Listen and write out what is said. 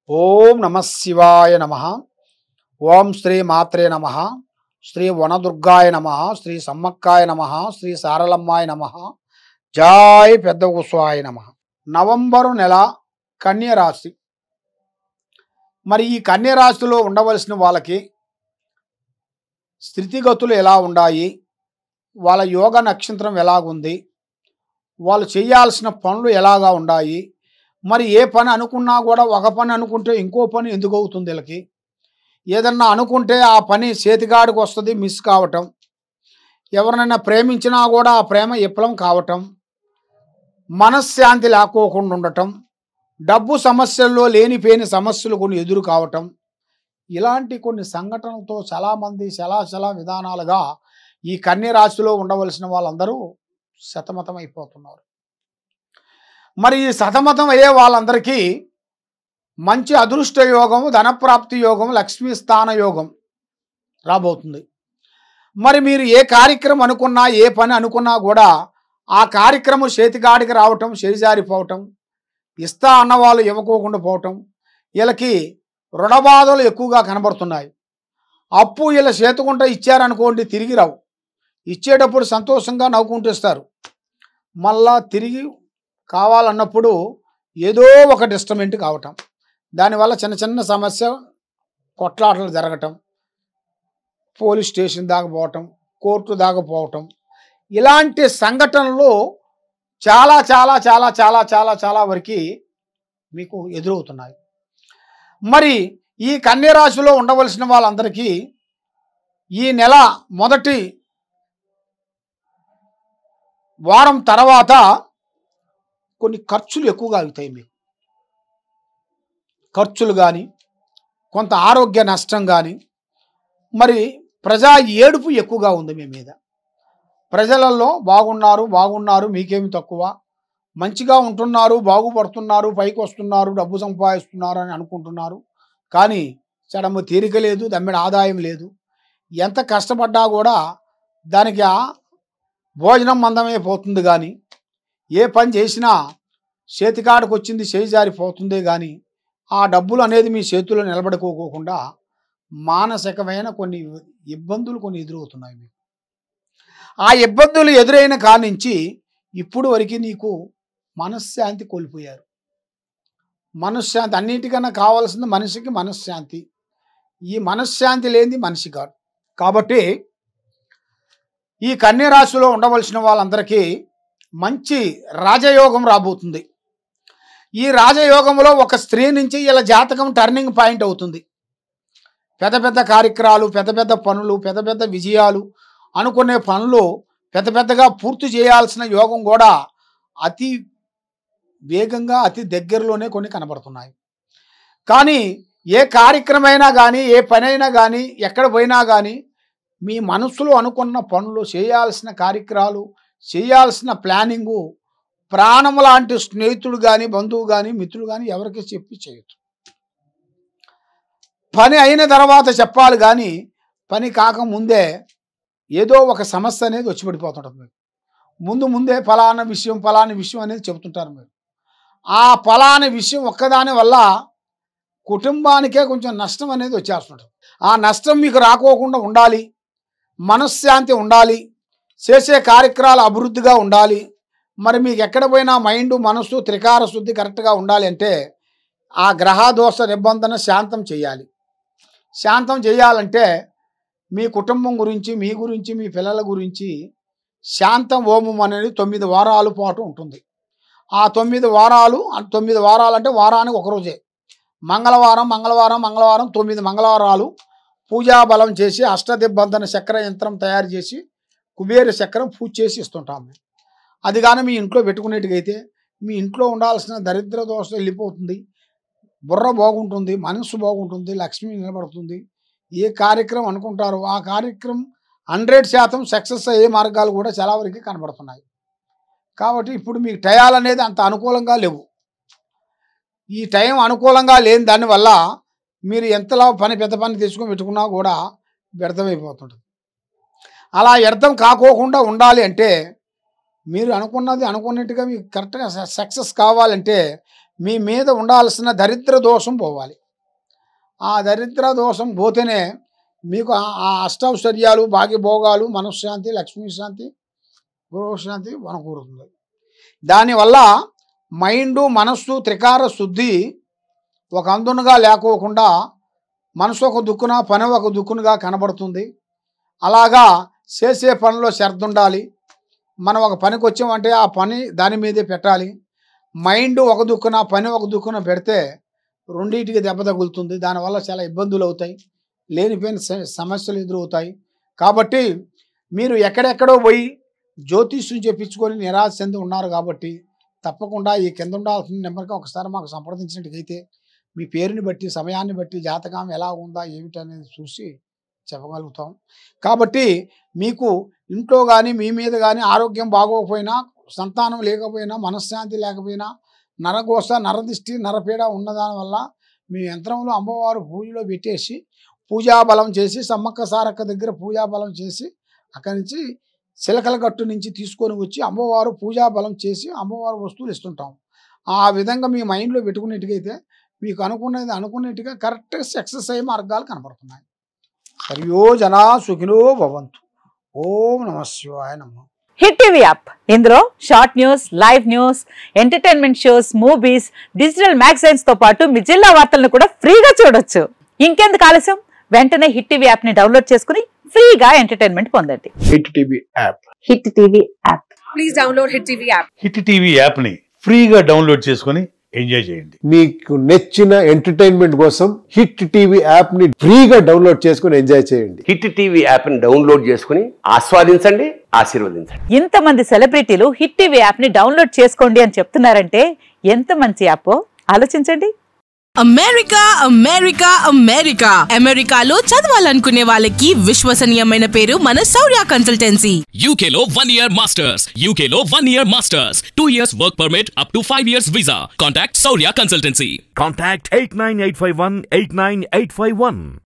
ఓం నమ శివాయ నమ. ఓం శ్రీ మాత్రే నమ. శ్రీ వనదుర్గాయ నమ. శ్రీ సమ్మక్కాయ నమ. శ్రీ సారలమ్మాయ నమ. జై పెద్ద కుస్వాయ నమ. నవంబరు నెల కన్య రాశి. మరి ఈ కన్య రాశిలో ఉండవలసిన వాళ్ళకి స్థితిగతులు ఎలా ఉన్నాయి, వాళ్ళ యోగ నక్షత్రం ఎలాగుంది, వాళ్ళు చేయాల్సిన పనులు ఎలాగా ఉన్నాయి, మరి ఏ పని అనుకున్నా కూడా ఒక పని అనుకుంటే ఇంకో పని ఎందుకు అవుతుంది వీళ్ళకి, ఏదన్నా అనుకుంటే ఆ పని చేతిగాడికి వస్తుంది మిస్ కావటం, ఎవరినైనా ప్రేమించినా కూడా ఆ ప్రేమ విఫలం కావటం, మనశ్శాంతి లేకోకుండా ఉండటం, డబ్బు సమస్యల్లో లేనిపోయిన సమస్యలు కొన్ని ఎదురు కావటం, ఇలాంటి కొన్ని సంఘటనలతో చాలామంది చాలా విధానాలుగా ఈ కన్య రాశిలో ఉండవలసిన వాళ్ళందరూ సతమతం అయిపోతున్నారు. మరి ఈ సతమతం అయ్యే వాళ్ళందరికీ మంచి అదృష్ట యోగం, ధనప్రాప్తి యోగం, లక్ష్మీ స్థాన యోగం రాబోతుంది. మరి మీరు ఏ కార్యక్రమం అనుకున్నా, ఏ పని అనుకున్నా కూడా ఆ కార్యక్రమం చేతిగాడికి రావటం, చేజారిపోవటం, ఇస్తా అన్నవాళ్ళు ఇవ్వకోకుండా పోవటం, వీళ్ళకి రుణబాధలు ఎక్కువగా కనబడుతున్నాయి. అప్పు వీళ్ళ చేతుకుంటా ఇచ్చారనుకోండి తిరిగి రావు, ఇచ్చేటప్పుడు సంతోషంగా నవ్వుకుంటూ ఇస్తారు, మళ్ళా తిరిగి కావాలన్నప్పుడు ఏదో ఒక డిస్టర్బెంట్ కావటం, దానివల్ల చిన్న సమస్య కొట్లాటలు జరగటం, పోలీస్ స్టేషన్ దాకా పోవటం, కోర్టు దాకా పోవటం, ఇలాంటి సంఘటనలు చాలా వరకు మీకు ఎదురవుతున్నాయి. మరి ఈ కన్య రాశిలో ఉండవలసిన వాళ్ళందరికీ ఈ నెల మొదటి వారం తర్వాత కొన్ని ఖర్చులు ఎక్కువగా అవుతాయి. మీకు ఖర్చులు కానీ, కొంత ఆరోగ్య నష్టం కానీ, మరి ప్రజా ఏడుపు ఎక్కువగా ఉంది మీ మీద. ప్రజలలో బాగున్నారు మీకేమి తక్కువ, మంచిగా ఉంటున్నారు, బాగుపడుతున్నారు, పైకి వస్తున్నారు, డబ్బు సంపాదిస్తున్నారు అని అనుకుంటున్నారు. కానీ చడమ తీరిక లేదు, దమ్మిడి ఆదాయం లేదు. ఎంత కష్టపడ్డా కూడా దానికి భోజనం మందమే పోతుంది, కానీ ఏ పని చేసినా చేతికాడకు వచ్చింది చేయి జారిపోతుందే కానీ ఆ డబ్బులు అనేది మీ చేతుల్లో నిలబడుకోకుండా మానసికమైన కొన్ని ఇబ్బందులు కొన్ని ఎదురవుతున్నాయి మీకు. ఆ ఇబ్బందులు ఎదురైన కాడి నుంచి ఇప్పుడు వరకు నీకు మనశ్శాంతి కోల్పోయారు. మనశ్శాంతి అన్నిటికన్నా కావాల్సింది మనిషికి మనశ్శాంతి. ఈ మనశ్శాంతి లేనిది మనిషి కాదు. కాబట్టి ఈ కన్య రాశిలో ఉండవలసిన వాళ్ళందరికీ మంచి రాజయోగం రాబోతుంది. ఈ రాజయోగంలో ఒక స్త్రీ నుంచి ఇలా జాతకం టర్నింగ్ పాయింట్ అవుతుంది. పెద్ద కార్యక్రమాలు, పెద్ద పనులు, పెద్ద విజయాలు, అనుకునే పనులు పెద్దగా పూర్తి చేయాల్సిన యోగం కూడా అతి వేగంగా అతి దగ్గరలోనే కొన్ని కనబడుతున్నాయి. కానీ ఏ కార్యక్రమైనా కానీ, ఏ పనైనా కానీ, ఎక్కడ పోయినా కానీ మీ మనసులో అనుకున్న పనులు, చేయాల్సిన కార్యక్రమాలు, చేయాల్సిన ప్లానింగు ప్రాణము లాంటి స్నేహితుడు కానీ, బంధువు కానీ, మిత్రుడు కానీ ఎవరికి చెప్పి చేయొచ్చు. పని అయిన తర్వాత చెప్పాలి, కానీ పని కాకముందే ఏదో ఒక సమస్య అనేది వచ్చి పడిపోతుంటుంది. మీరు ముందే ఫలానా విషయం అనేది చెబుతుంటారు. మీరు ఆ ఫలానా విషయం ఒక్కదాని వల్ల కుటుంబానికే కొంచెం నష్టం అనేది వచ్చేస్తుంటుంది. ఆ నష్టం మీకు రాకోకుండా ఉండాలి, మనశ్శాంతి ఉండాలి, చేసే కార్యక్రమాలు అభివృద్ధిగా ఉండాలి. మరి మీకు ఎక్కడ పోయినా మైండ్, మనస్సు, త్రికార శుద్ధి కరెక్ట్గా ఉండాలి అంటే ఆ గ్రహదోష నిబంధన శాంతం చేయాలి. శాంతం చేయాలంటే మీ కుటుంబం గురించి, మీ గురించి, మీ పిల్లల గురించి శాంతం హోమం అనేది 9 వారాల పాటు ఉంటుంది. ఆ 9 వారాలు అంటే వారానికి ఒకరోజే, మంగళవారం 9 మంగళవారాలు పూజా బలం చేసి అష్టదిబ్బంధన చక్ర యంత్రం తయారు చేసి కుబేర చక్రం పూజ చేసి ఇస్తుంటాం. అది కానీ మీ ఇంట్లో పెట్టుకునేట్టుగైతే మీ ఇంట్లో ఉండాల్సిన దరిద్ర దోషం వెళ్ళిపోతుంది, బుర్ర బాగుంటుంది, మనస్సు బాగుంటుంది, లక్ష్మి నిలబడుతుంది. ఏ కార్యక్రమం అనుకుంటారో ఆ కార్యక్రమం 100% సక్సెస్ అయ్యే మార్గాలు కూడా చాలా వరకు కనబడుతున్నాయి. కాబట్టి ఇప్పుడు మీకు టయాలు అనేది అంత అనుకూలంగా లేవు. ఈ టైం అనుకూలంగా లేని దానివల్ల మీరు ఎంతలా పెద్ద పని తెచ్చుకొని పెట్టుకున్నా కూడా వ్యర్థమైపోతుంటుంది. అలా వ్యర్థం కాకోకుండా ఉండాలి అంటే మీరు అనుకున్నది అనుకున్నట్టుగా మీకు కరెక్ట్గా సక్సెస్ కావాలంటే మీ మీద ఉండాల్సిన దరిద్ర దోషం పోవాలి. ఆ దరిద్ర దోషం పోతేనే మీకు ఆ అష్టౌశ్వర్యాలు, భాగ్యభోగాలు, మనశ్శాంతి, లక్ష్మీశాంతి, గృహశాంతి వనకూరుతుంది. దానివల్ల మైండు, మనస్సు త్రికార శుద్ధి ఒక అందునుగా లేకోకుండా మనసు ఒక దుక్కున, పని ఒక దుక్కునుగా కనబడుతుంది. అలాగా చేసే పనిలో శ్రద్ధ ఉండాలి. మనం ఒక పనికి వచ్చామంటే ఆ పని దాని మీదే పెట్టాలి. మైండ్ ఒక దుక్కున, పని ఒక దుక్కున పెడితే రెండింటికి దెబ్బ తగులుతుంది. దానివల్ల చాలా ఇబ్బందులు అవుతాయి, లేనిపోయిన సమస్యలు ఎదురవుతాయి. కాబట్టి మీరు ఎక్కడెక్కడో పోయి జ్యోతిష్యం చెప్పించుకొని నిరాశ చెంది ఉన్నారు. కాబట్టి తప్పకుండా ఈ కింద ఉండాల్సిన నెంబర్కి ఒకసారి మాకు సంప్రదించినట్టుగైతే మీ పేరుని బట్టి, సమయాన్ని బట్టి జాతకం ఎలా ఉందా ఏమిటనేది చూసి చెప్పగలుగుతాం. కాబట్టి మీకు ఇంట్లో కానీ మీ మీద కానీ ఆరోగ్యం బాగోకపోయినా, సంతానం లేకపోయినా, మనశ్శాంతి లేకపోయినా, నరఘోష, నరదిష్టి, నరపీడ ఉన్నదానివల్ల మీ యంత్రంలో అమ్మవారు పూజలో పెట్టేసి పూజాబలం చేసి, సమ్మక్క సారక్క దగ్గర పూజాబలం చేసి, అక్కడి నుంచి చిలకల గట్టు నుంచి తీసుకొని వచ్చి అమ్మవారు పూజాబలం చేసి అమ్మవారు వస్తువులు ఇస్తుంటాం. ఆ విధంగా మీ మైండ్లో పెట్టుకునేట్టుగైతే మీకు అనుకున్నట్టుగా కరెక్ట్గా సక్సెస్ అయ్యే మార్గాలు కనపడుతున్నాయి. హరియో జనా సుఖినో భవంతు. ఓం నమ శివాయ నమః. హిట్ టీవీ యాప్, ఇందులో short news, live news, entertainment shows, movies, digital magazines తో పాటు మీ జిల్లా వార్తలను కూడా ఫ్రీగా చూడొచ్చు. ఇంకెందుకు ఆలస్యం, వెంటనే హిట్ టీవీ యాప్ ని డౌన్లోడ్ చేసుకుని ఫ్రీగా ఎంటర్టైన్మెంట్ పొందండి. Hit TV app. Hit TV app. Please download hit TV app. Hit TV app ని ఫ్రీగా డౌన్లోడ్ చేసుకుని ఎంజాయ్ చేయండి. మీకు నచ్చిన ఎంటర్టైన్మెంట్ కోసం హిట్ టీవీ యాప్ ని ఫ్రీగా డౌన్లోడ్ చేసుకుని ఎంజాయ్ చేయండి. హిట్ టీవీ యాప్ ని డౌన్లోడ్ చేసుకుని ఆస్వాదించండి, ఆశీర్వదించండి. ఇంతమంది సెలబ్రిటీలు హిట్ టీవీ యాప్ ని డౌన్లోడ్ చేసుకోండి అని చెప్తున్నారంటే ఎంత మంచి యాప్ ఆలోచించండి. అమెరికా అమెరికా అమెరికా అమెరికాలో చదవాలనుకునే వాళ్ళకి విశ్వసనీయమైన పేరు మన శౌర్య కన్సల్టెన్సీ. UK లో 1 year masters, UK లో 1 year masters, 2 years work permit up to 5 years visa. Contact Saurya Consultancy. Contact 89851 89851.